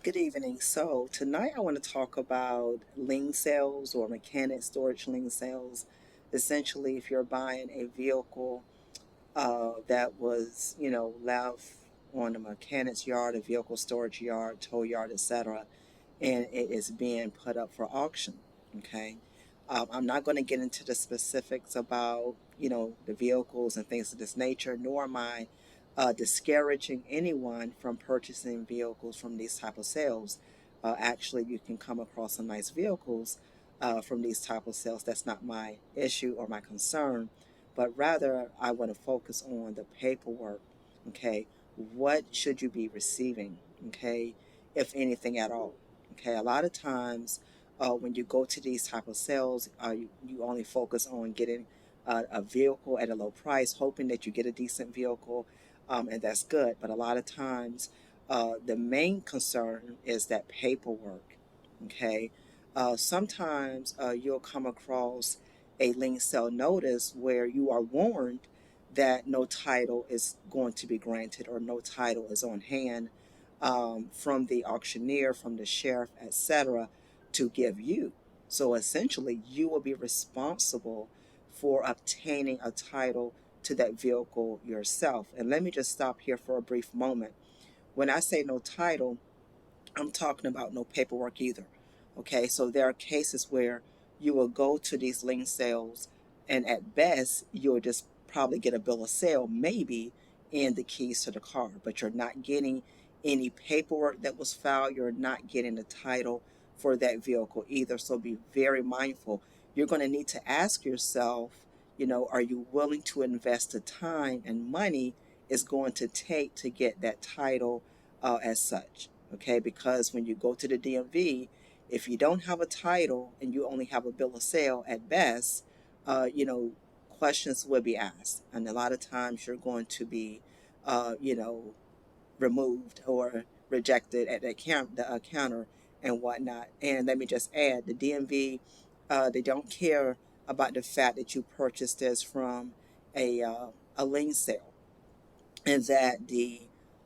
Good evening. So, tonight I want to talk about lien sales or mechanic storage lien sales. Essentially, if you're buying a vehicle that was, left on a mechanic's yard, a vehicle storage yard, tow yard, etc., and it is being put up for auction. Okay. I'm not going to get into the specifics about, the vehicles and things of this nature, nor am I discouraging anyone from purchasing vehicles from these type of sales. Actually, you can come across some nice vehicles from these type of sales. That's not my issue or my concern, but rather I want to focus on the paperwork. Okay, what should you be receiving? Okay, if anything at all. Okay, a lot of times when you go to these type of sales, you only focus on getting a vehicle at a low price, hoping that you get a decent vehicle, and that's good. But a lot of times, the main concern is that paperwork. Okay, sometimes you'll come across a lien sale notice where you are warned that no title is going to be granted or no title is on hand from the auctioneer, from the sheriff, etc., to give you. So essentially, you will be responsible for obtaining a title to that vehicle yourself. And let me just stop here for a brief moment. When I say no title, I'm talking about no paperwork either. Okay, so there are cases where you will go to these lien sales, and at best, you'll just probably get a bill of sale, maybe, and the keys to the car, but you're not getting any paperwork that was filed. You're not getting the title for that vehicle either. So be very mindful. You're going to need to ask yourself, are you willing to invest the time and money it's going to take to get that title as such? Okay, because when you go to the DMV, if you don't have a title and you only have a bill of sale at best, uh, you know, questions will be asked, and a lot of times you're going to be, uh, you know, removed or rejected at the counter and whatnot. And let me just add, the DMV, they don't care about the fact that you purchased this from a lien sale and that the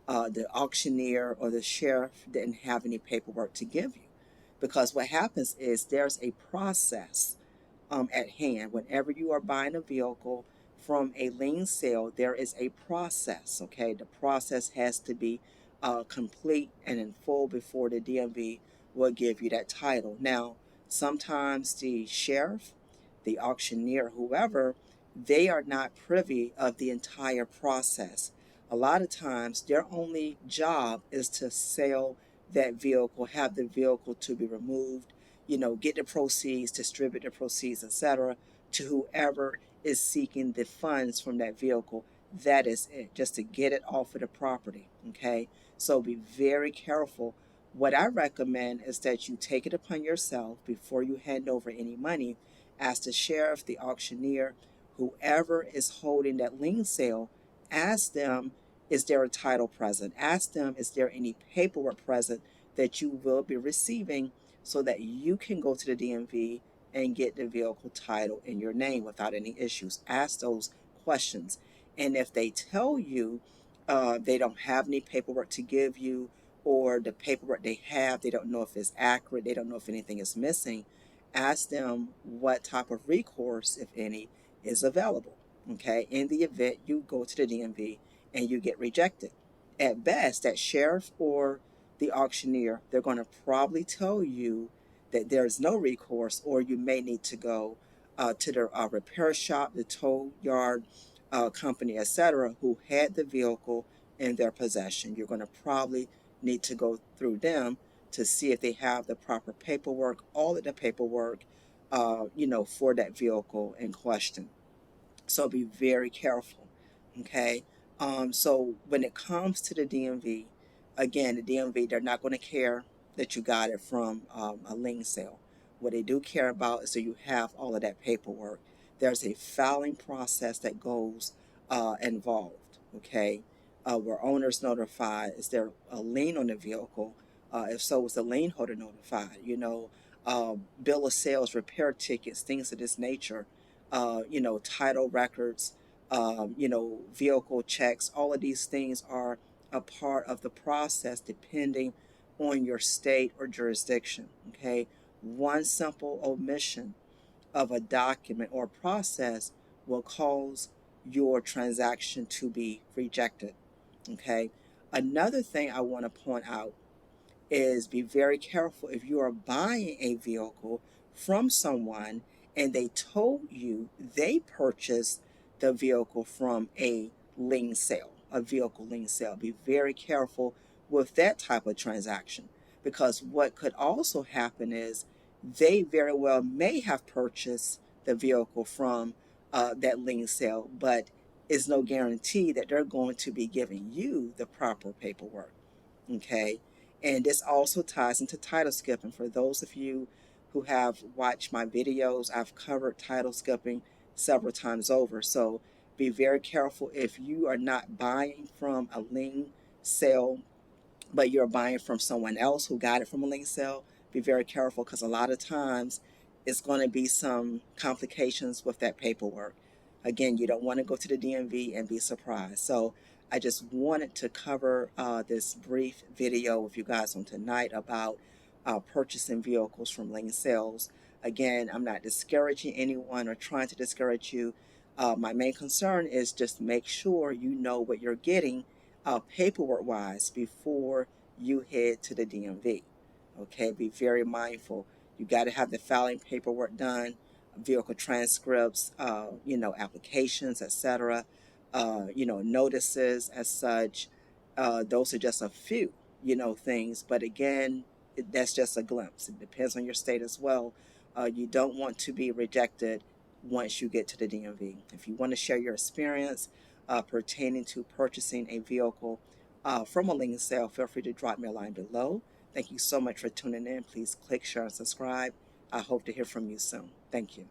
auctioneer or the sheriff didn't have any paperwork to give you, because what happens is there's a process at hand. Whenever you are buying a vehicle from a lien sale, there is a process. Okay, the process has to be complete and in full before the DMV will give you that title. Now, sometimes the sheriff, the auctioneer, whoever, they are not privy of the entire process. A lot of times, their only job is to sell that vehicle, have the vehicle to be removed, get the proceeds, distribute the proceeds, etc., to whoever is seeking the funds from that vehicle. That is it, just to get it off of the property. Okay, so be very careful. What I recommend is that you take it upon yourself before you hand over any money. Ask the sheriff, the auctioneer, whoever is holding that lien sale, ask them, is there a title present? Ask them, is there any paperwork present that you will be receiving so that you can go to the DMV and get the vehicle title in your name without any issues. Ask those questions. And if they tell you they don't have any paperwork to give you, or the paperwork they have, they don't know if it's accurate, they don't know if anything is missing, ask them what type of recourse, if any, is available. Okay, in the event you go to the DMV and you get rejected, at best, that sheriff or the auctioneer, they're going to probably tell you that there's no recourse, or you may need to go to the repair shop, the tow yard company, etc., who had the vehicle in their possession. You're going to probably need to go through them to see if they have the proper paperwork, all of the paperwork, for that vehicle in question. So be very careful. Okay. So when it comes to the DMV, again, the DMV, they're not going to care that you got it from a lien sale. What they do care about is that you have all of that paperwork. There's a filing process that goes involved. Okay. Where owners notified, is there a lien on the vehicle? If so, is the lien holder notified? Bill of sales, repair tickets, things of this nature, title records, vehicle checks. All of these things are a part of the process depending on your state or jurisdiction. Okay, one simple omission of a document or process will cause your transaction to be rejected. Okay, another thing I want to point out is be very careful if you are buying a vehicle from someone and they told you they purchased the vehicle from a lien sale, a vehicle lien sale. Be very careful with that type of transaction, because what could also happen is they very well may have purchased the vehicle from that lien sale, but it's no guarantee that they're going to be giving you the proper paperwork. Okay. And this also ties into title skipping. For those of you who have watched my videos, I've covered title skipping several times over. So be very careful if you are not buying from a lien sale, but you're buying from someone else who got it from a lien sale. Be very careful, because a lot of times it's going to be some complications with that paperwork. Again, you don't want to go to the DMV and be surprised. So I just wanted to cover this brief video with you guys on tonight about purchasing vehicles from lien sales. Again, I'm not discouraging anyone or trying to discourage you. My main concern is just make sure you know what you're getting paperwork wise before you head to the DMV. Okay, be very mindful. You got to have the filing paperwork done, vehicle transcripts, applications, etc. Notices as such. Those are just a few, things. But again, that's just a glimpse. It depends on your state as well. You don't want to be rejected once you get to the DMV. If you want to share your experience pertaining to purchasing a vehicle from a lien sale, feel free to drop me a line below. Thank you so much for tuning in. Please click, share, and subscribe. I hope to hear from you soon. Thank you.